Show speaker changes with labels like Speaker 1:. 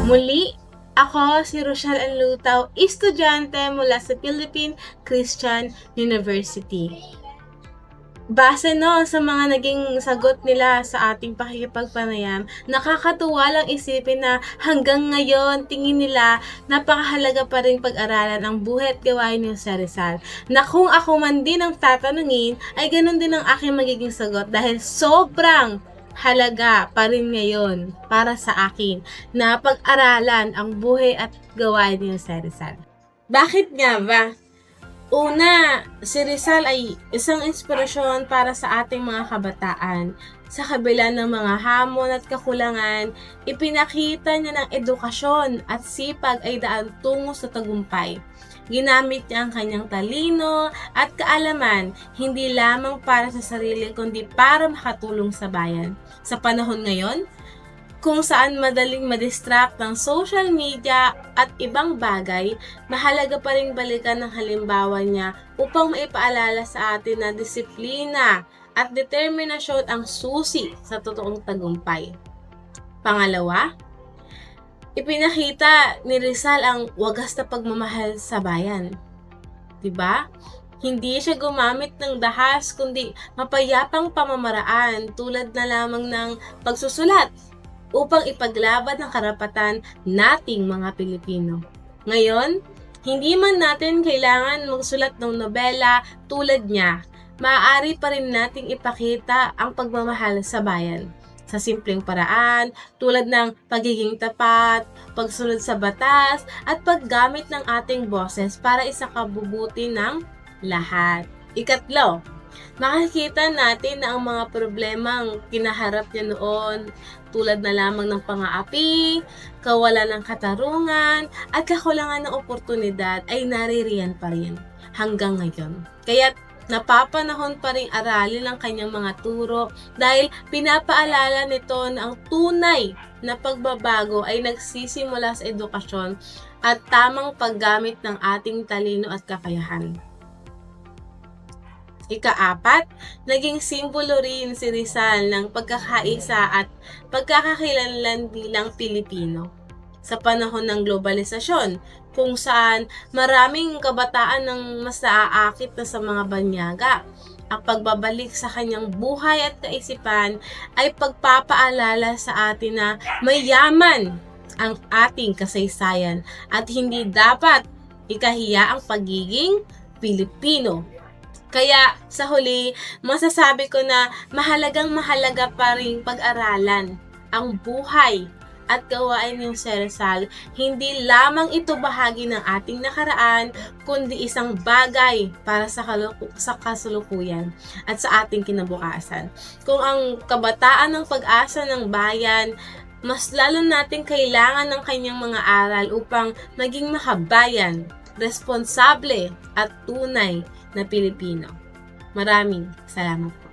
Speaker 1: Muli, ako si Rochelle Anlutaw, estudyante mula sa Philippine Christian University. Base sa mga naging sagot nila sa ating pakikipagpanayam, nakakatuwa lang isipin na hanggang ngayon tingin nila napakahalaga pa rin pag-aralan ang buhay at gawain ni Jose Rizal. Na kung ako man din ang tatanungin, ay ganun din ang aking magiging sagot dahil sobrang halaga pa rin ngayon para sa akin na pag-aralan ang buhay at gawain ni Jose Rizal. Bakit nga ba? Una, si Rizal ay isang inspirasyon para sa ating mga kabataan. Sa kabila ng mga hamon at kakulangan, ipinakita niya ng edukasyon at sipag ay daan tungo sa tagumpay. Ginamit niya ang kanyang talino at kaalaman, hindi lamang para sa sarili kundi para makatulong sa bayan. Sa panahon ngayon, kung saan madaling madistract ng social media at ibang bagay, mahalaga pa rin balikan ng halimbawa niya upang maipaalala sa atin na disiplina at determinasyon ang susi sa totoong tagumpay. Pangalawa, ipinakita ni Rizal ang wagas na pagmamahal sa bayan. Diba? Hindi siya gumamit ng dahas kundi mapayapang pamamaraan tulad na lamang ng pagsusulat upang ipaglaban ang karapatan nating mga Pilipino. Ngayon, hindi man natin kailangan magsulat ng nobela tulad niya, maaari pa rin nating ipakita ang pagmamahal sa bayan sa simpleng paraan tulad ng pagiging tapat, pagsunod sa batas, at paggamit ng ating boses para isakabubuti ng lahat. Ikatlo, makikita natin na ang mga problemang kinaharap niya noon tulad na lamang ng pang-aapi, kawalan ng katarungan, at kakulangan ng oportunidad ay naririyan pa rin hanggang ngayon. Kaya napapanahon pa rin aralin ang kanyang mga turo dahil pinapaalala nito na ang tunay na pagbabago ay nagsisimula sa edukasyon at tamang paggamit ng ating talino at kakayahan. Ika-apat, naging simbolo rin si Rizal ng pagkakaisa at pagkakakilanlan bilang Pilipino. Sa panahon ng globalisasyon, kung saan maraming kabataan ng mas naaakit na sa mga banyaga, ang pagbabalik sa kanyang buhay at kaisipan ay pagpapaalala sa atin na mayaman ang ating kasaysayan at hindi dapat ikahiya ang pagiging Pilipino. Kaya sa huli, masasabi ko na mahalaga pa rin pag-aralan ang buhay at gawain ni Jose Rizal. Hindi lamang ito bahagi ng ating nakaraan, kundi isang bagay para sa kasalukuyan at sa ating kinabukasan. Kung ang kabataan ng pag-asa ng bayan, mas lalo natin kailangan ng kanyang mga aral upang maging makabayan, responsable at tunay na Pilipino. Maraming salamat po.